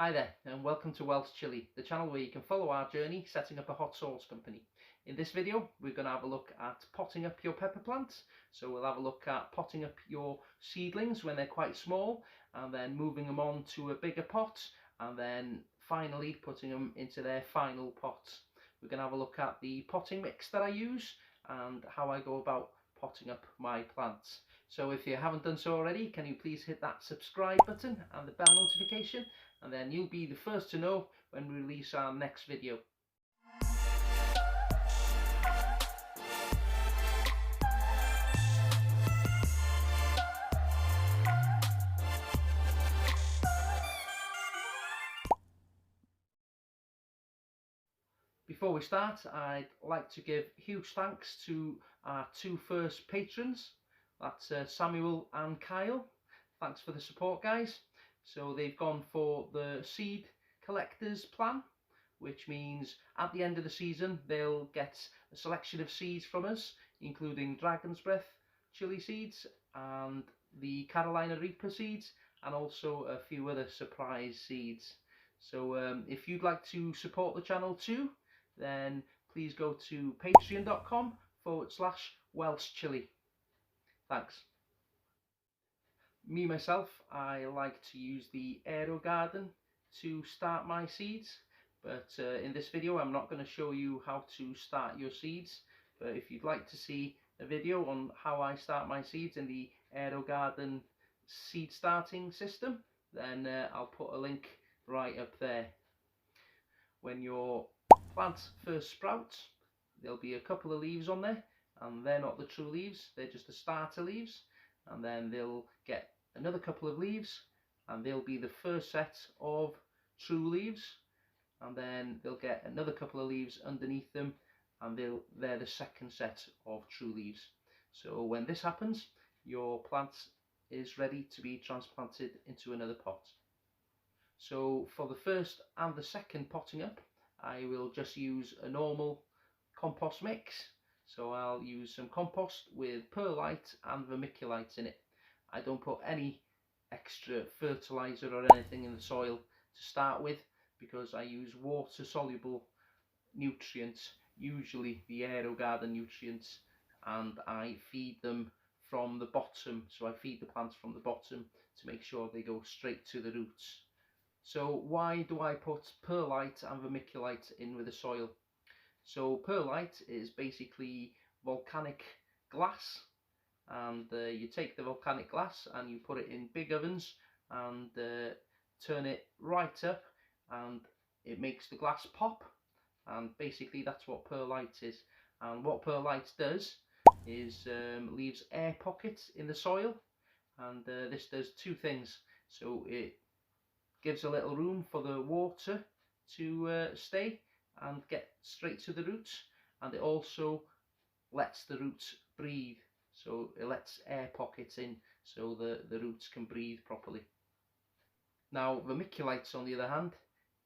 Hi there and welcome to Chilli, the channel where you can follow our journey setting up a hot sauce company. In this video we're going to have a look at potting up your pepper plants. So we'll have a look at potting up your seedlings when they're quite small, and then moving them on to a bigger pot, and then finally putting them into their final pot. We're going to have a look at the potting mix that I use and how I go about potting up my plants. So if you haven't done so already, can you please hit that subscribe button and the bell notification, and then you'll be the first to know when we release our next video. Before we start, I'd like to give huge thanks to our two first patrons. That's Samuel and Kyle. Thanks for the support, guys. So they've gone for the seed collectors plan, which means at the end of the season they'll get a selection of seeds from us, including Dragon's Breath chili seeds and the Carolina Reaper seeds, and also a few other surprise seeds. So if you'd like to support the channel too, then please go to patreon.com/WelshChilli. Thanks. Myself, I like to use the Aero Garden to start my seeds, but in this video I'm not going to show you how to start your seeds. But if you'd like to see a video on how I start my seeds in the Aero Garden seed starting system, then I'll put a link right up there. When your plant first sprouts, there'll be a couple of leaves on there, and they're not the true leaves, they're just the starter leaves. And then they'll get another couple of leaves, and they'll be the first set of true leaves. And then they'll get another couple of leaves underneath them, and they're the second set of true leaves. So when this happens, your plant is ready to be transplanted into another pot. So for the first and the second potting up, I will just use a normal compost mix. So I'll use some compost with perlite and vermiculite in it. I don't put any extra fertilizer or anything in the soil to start with, because I use water soluble nutrients, usually the Aero Garden nutrients, and I feed them from the bottom. So I feed the plants from the bottom to make sure they go straight to the roots. So why do I put perlite and vermiculite in with the soil? So perlite is basically volcanic glass, and you take the volcanic glass and you put it in big ovens and turn it right up, and it makes the glass pop, and basically that's what perlite is. And what perlite does is leaves air pockets in the soil, and this does two things. So it gives a little room for the water to stay and get straight to the roots, and it also lets the roots breathe. So it lets air pockets in so the roots can breathe properly. Now vermiculite, on the other hand,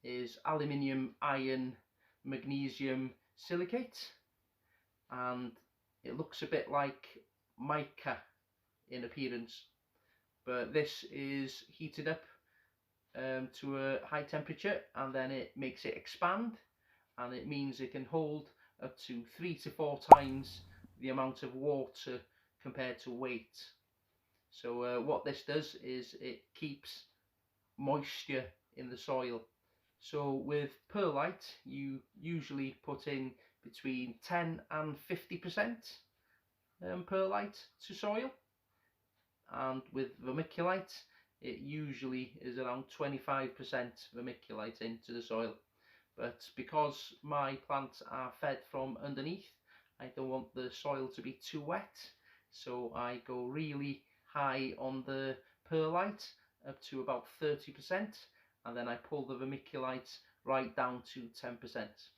is aluminium, iron, magnesium silicate, and it looks a bit like mica in appearance, but this is heated up to a high temperature, and then it makes it expand, and it means it can hold up to 3 to 4 times the amount of water compared to weight. So what this does is it keeps moisture in the soil. So with perlite you usually put in between 10 and 50% perlite to soil, and with vermiculite it usually is around 25% vermiculite into the soil. But because my plants are fed from underneath, I don't want the soil to be too wet, so I go really high on the perlite up to about 30%, and then I pull the vermiculite right down to 10%.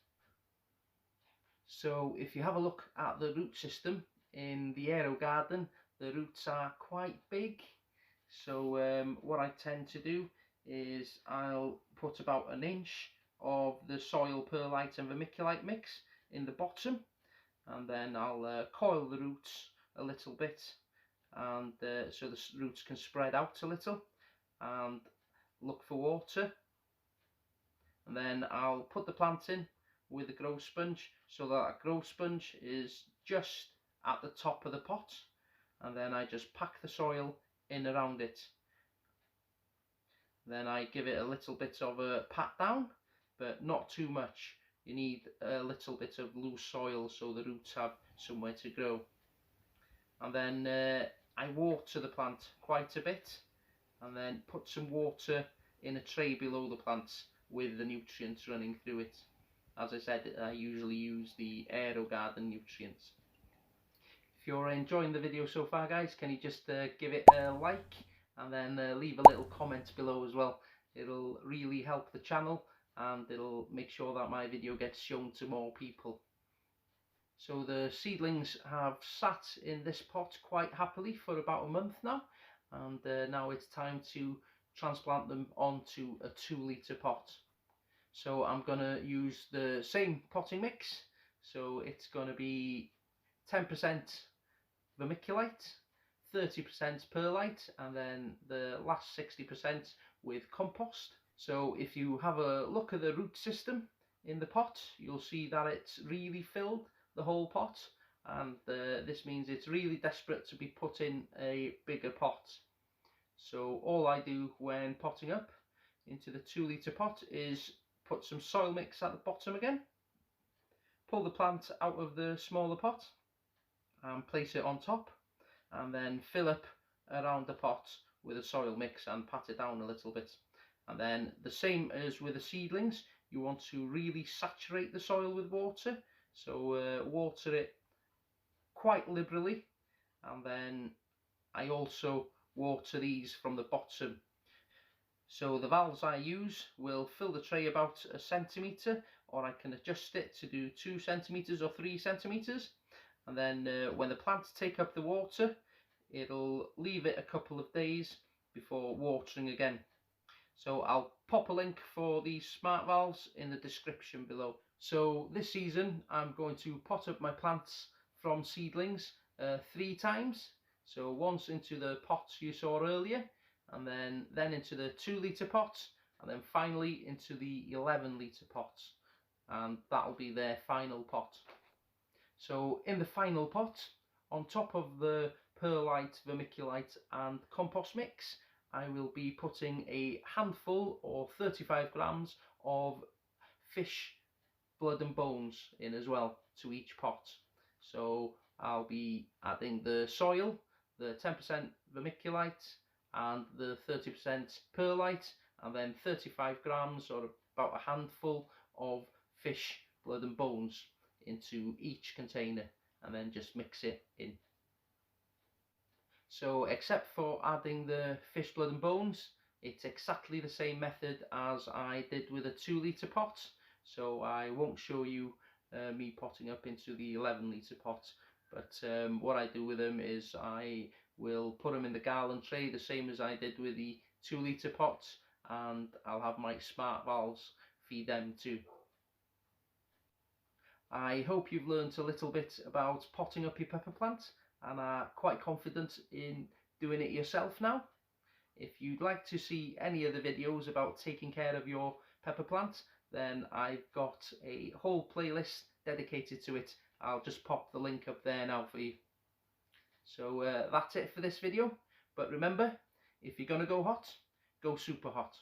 So if you have a look at the root system in the Aero Garden, the roots are quite big. So what I tend to do is I'll put about an inch of the soil perlite and vermiculite mix in the bottom, and then I'll coil the roots a little bit, and so the roots can spread out a little, and look for water. and then I'll put the plant in with a grow sponge, so that grow sponge is just at the top of the pot, and then I just pack the soil in around it. Then I give it a little bit of a pat down, but not too much. You need a little bit of loose soil so the roots have somewhere to grow. And then I water the plant quite a bit, and then put some water in a tray below the plants with the nutrients running through it. As I said, I usually use the AeroGarden nutrients. If you're enjoying the video so far, guys, can you just give it a like, and then leave a little comment below as well. It'll really help the channel, and it'll make sure that my video gets shown to more people. So the seedlings have sat in this pot quite happily for about a month now, and now it's time to transplant them onto a 2-litre pot. So I'm going to use the same potting mix, so it's going to be 10% vermiculite, 30% perlite, and then the last 60% with compost. So if you have a look at the root system in the pot, you'll see that it's really filled the whole pot, and this means it's really desperate to be put in a bigger pot. So all I do when potting up into the 2-litre pot is put some soil mix at the bottom again, pull the plant out of the smaller pot and place it on top, and then fill up around the pot with a soil mix and pat it down a little bit. And then the same as with the seedlings, you want to really saturate the soil with water, so water it quite liberally. And then I also water these from the bottom. So the valves I use will fill the tray about 1 centimetre, or I can adjust it to do 2 centimetres or 3 centimetres. And then when the plants take up the water, it'll leave it a couple of days before watering again. So I'll pop a link for these smart valves in the description below. So this season I'm going to pot up my plants from seedlings 3 times. So once into the pot you saw earlier, and then into the 2-litre pot, and then finally into the 11-litre pot, and that'll be their final pot. So in the final pot, on top of the perlite, vermiculite and compost mix, I will be putting a handful or 35 grams of fish blood and bones in as well to each pot. So I'll be adding the soil, the 10% vermiculite and the 30% perlite, and then 35 grams or about a handful of fish blood and bones into each container, and then just mix it in. So except for adding the fish blood and bones, it's exactly the same method as I did with a 2-litre pot, so I won't show you me potting up into the 11-litre pot. But what I do with them is I will put them in the gallon tray the same as I did with the 2-litre pot, and I'll have my smart valves feed them too. I hope you've learned a little bit about potting up your pepper plant and are quite confident in doing it yourself now. If you'd like to see any of the videos about taking care of your pepper plant, then I've got a whole playlist dedicated to it. I'll just pop the link up there now for you. So that's it for this video, but remember, if you're gonna go hot, go super hot.